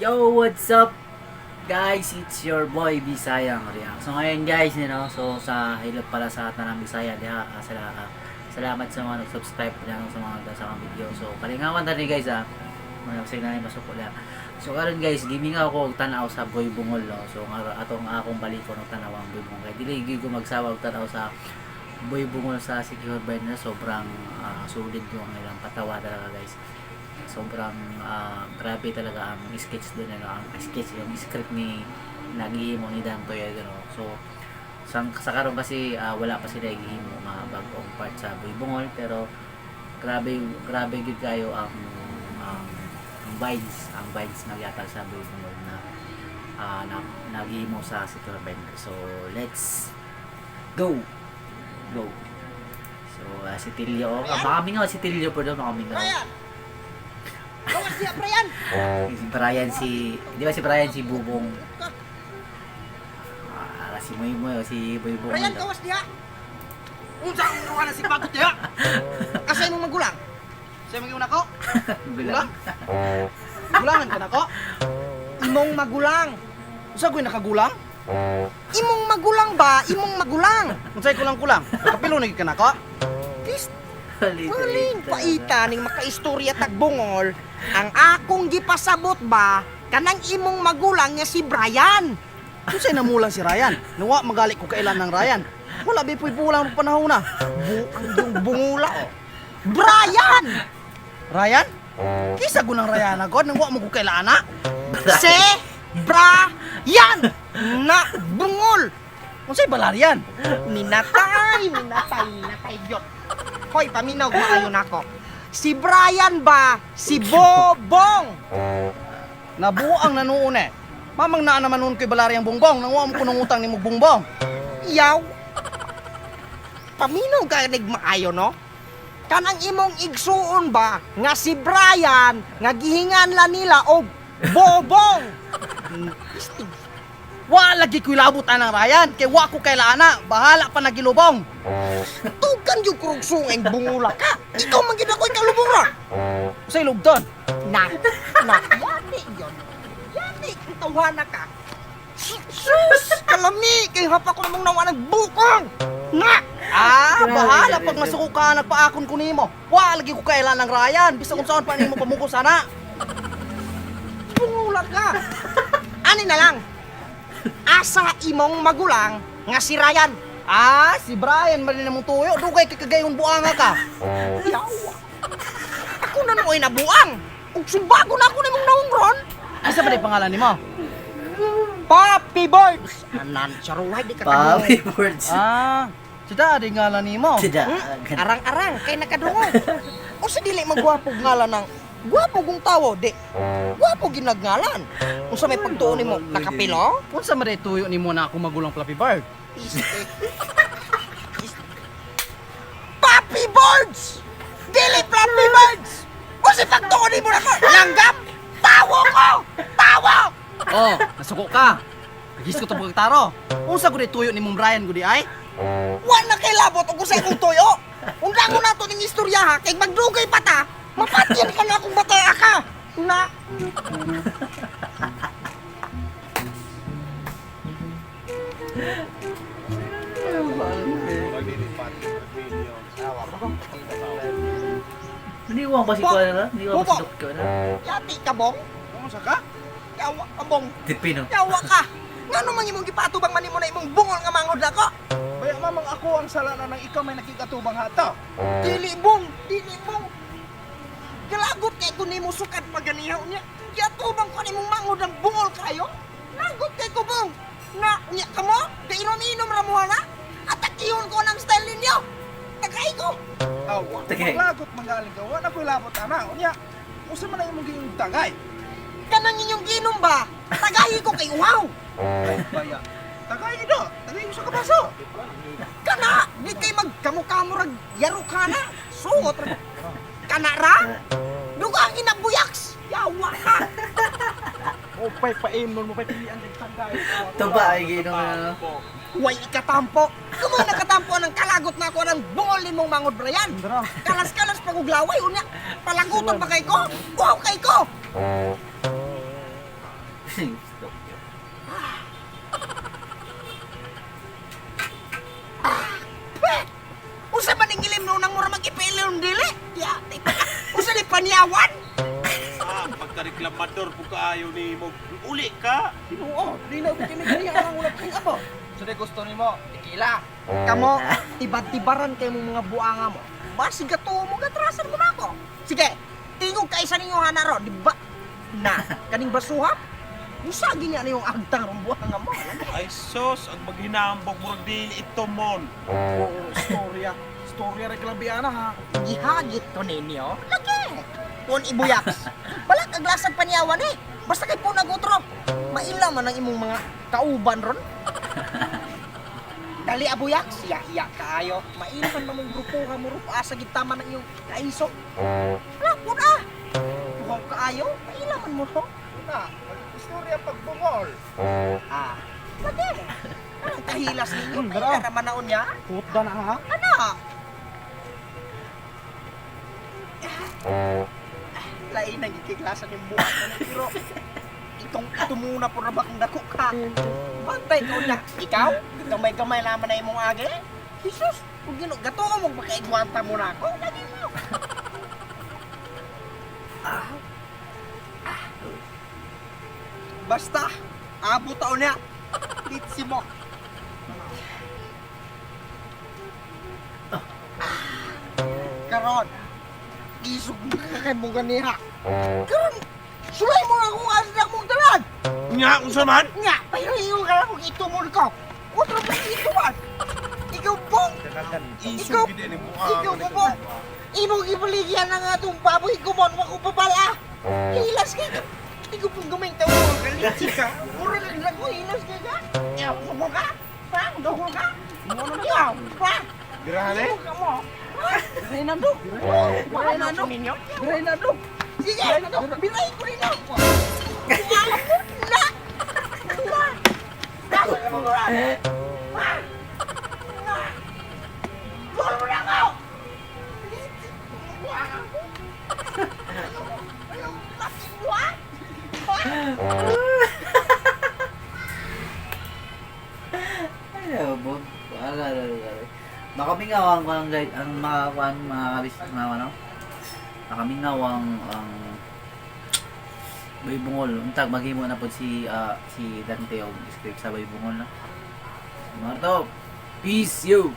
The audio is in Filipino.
Yo, what's up guys? It's your boy Bisayang React. So ngayon guys, sa hilap pala sa tanang Bisaya, salamat sa mga nag-subscribe na sa mga video. So palingawan tani guys mga signal masuk ko la. So karon guys, gaming ako og tan-aw sa Boy Bungol no. So atong akong balikon og tan-aw ang Boy Bungol. Kay dili gyud ko magsawag tan-aw sa Boy Bungol sa City Hall na sobrang solid yung ilang patawa talaga guys. Sobrang grabe talaga ang sketch doon, ang sketch, yung script ni naghihimo ni Dan Toyado, no? So sa karon kasi wala pa sila gihimo mga bag-ong part sa Boy Bungol, pero grabe gud kayo ang vibes nagyatag sa Boy Bungol na naghihimo sa City Bender. So let's go. So si Tilio, makamingaw si Tilio po daw, makamingaw. Kawas siya, Brian! Di ba si Brian si Bubong? Si Moy si Boy Bubong. Brian, kawas diha! Unsa ang mga na si Bagot diha? Asa imong magulang? Sa imong iuna ko? Gulang. Gulangan ka na ko? Imong magulang. Unsa ko'y nakagulang? Imong magulang ba? Imong magulang. Unsay kulang-kulang? Kapilo na ka na ko? Huling paita ning makaistorya tagbungol, ang akong gipasabot ba kanang imong magulang nga si Brian. Unsay namulang si Ryan? Nawa magali ko kailan ng Ryan. Wala bipoy pulang ng panahon na. Buang yung bungula. Brian! Ryan? Kisa gunang Ryan agad nang wa mo ko kailan na. Si Brian na bungol. Unsay balarian? Minatay yun. Hoy, paminaw maayo nako. Si Brian ba? Si Bobong! Nabuang nanuon eh. Mamang naa naman nun kay balariyang bongbong nang wa mo ko nang utang ni mo bongbong. Yaw! Paminaw ka maayo no? Kanang imong igsuon ba nga si Brian nga gihingan la nila og Bobong! Wa lagi ko ilabot anang Ryan kay wa ko kailan na. Bahala pa nagilubong. Tugan yung krugsong ang bungula ka. Ikaw man gid ako ikalubong ra. Unsay lugton? Yati yun. Yati, kung tawhana ka. Sus! Kalami! Kay hapa ko namang nawa ng bukong! Na! Bahala pag masuko ka nagpaakon ko nimo. Wa lagi ko kailan ng Ryan. Bisa kung saan pa nimo pamungko sana. Bungula ka! Ani na lang. Asa imong magulang nga si Ryan. Si Brian man namong tuyo. Dugay kay kagayon buanga ka. Yawa! Ako na noy nabuang! Ug subago na ako nimong naungron! Asa ba day pangalan nimo? Papi Birds! Anan, charuhay di ka Papi Birds. Sida di ngalan nimo. Sida. Arang-arang kay nakadungog. O sa dili magwapog ngalan ng gwapo gong tawo, di. Gwapo ginagngalan. Unsa may pagtuon nimo nakapilo? Unsa man day tuyo nimo na ako magulang Flappy Bird? Papi Birds! Dili Flappy Birds! Unsa pagtuon nimo nako? Langgam! Tawo ko! Tawo! Nasuko ka. Agis ko to pagtaro. Unsa gud tuyo nimong Brian gudi ay? Wa na kay labot og sa akong tuyo. Undangon nato ning istorya ha kay magdugay pa ta. Mapatyan ka na akong bataya ka. Na. Hindi ko ba si ko na? Hindi ko ba si Dok na? Yati ka bong. Unsa ka? Yawa ka bong. Tipino. Yawa ka. Ngano man imong gipatubang man imo na imong bungol nga mangod nako? Baya mamang ako ang sala na nang ikaw may nakikatubang hata. Dili bong, dili bong. Galagot kay kun nimo sukat paganihaw niya. Yatubang ko nimong mangod ang bungol kayo. Lagot kay ko bong. Na nya kamo, kainom-inom ra mo na. Atakiyon ko ng style ninyo. Tagay ko. Tagay. Lagot magaling ka. Wala ko labot ana. Unya. Unsa man imong giing tagay? Kanang inyong ginom ba? Tagay ko kay wow. Baya. Tagay ido. Tagay ko sa kabaso. Kana, di kay magkamukamo rag yaro kana. Suot ra. Kana ra? Dugang inabuyaks. Yawa ka. Pay painom mo pay pilian din tagay. Tuba ay ginong ano. Huwag ikatampo. Kumo nakatampo ng kalagot na ako ng bungol ni mong mangod Brian. Kalas-kalas paguglaway unya. Palagutan pa kay ko. Wow kay ko. Stop yun. Usa man ning ilim no nang mura magipilon dili? Ya, usa ni panyawan? Pagka-reklamador po kaayo ni mo. Uli ka. Oo, di na kini kaya ang ulat kay ako. So di gusto nimo, tequila. Kamo, tibad-tibaran kay mong mga buanga mo. Basig ka to mo gatrasan mo na ako. Sige, tingog ka isa ninyo hanaro, di ba? Na, kaning basuha? Musagi niya na yung agtang ng buanga mo. Ay sos, ang maghinambog murag dili ito mon. Oo, storya. Storya ra kalabiana ha. Gihagit to ninyo. Lagi. Kung ibuyaks. Balak aglasag panyawan eh. Basta kay po nagutro. Maila man ang imong mga kauban ron. Dali abuyaks. Iya kaayo. Maila man mamong grupo ka mo rupa sa gitama ng iyong kaiso. Wala po na. Tuhong kaayo. Maila man mo to. Na, istorya pagbungol. Ah. Lagi. Anong kahilas ninyo? Bro. Maila naman naon niya. Putda na ha. Ano? Lain na gikiklasan yung buhat ko ng biro. Ito muna po na bakang dako ka. Bantay ko niya. Ikaw? Gamay-gamay naman na imong agi? Jesus! Kung gato ka mong makaigwanta mo na ako, lagi mo. Basta, abot taon niya. Litsi mo. Karon, isog na kay mong ganiha. Karon, sulay mo ako asa mong dalan. Nya unsa man? Nga, pahiyo ka lang kung itumol ko. Utro pa ituman. Ikaw pong, Isog gid ni mo. ikaw pong, imong ibaligyan ng atong baboy kumon, wako papala. Hilas kay ka. Ikaw pong gamay tao mo, kalitsi ka. Mura lang lang ko, hilas kay ka. Ikaw, sumo ka. Pa, doho ka. Ikaw, pa. Grabe. Sumo ka mo. Reynaldo. Reynaldo. Reynaldo. Sige, bilay ko rin ako. Wala mo na. Wala. Ako na mo na. Wala mo na ako. Ay, bo. Makamingawang ang guide ang mga kabis mga ano. Makamingawang ang Baybungol. Untag maghimo na pod si Dante og script sa Baybungol na. Marto. Peace you.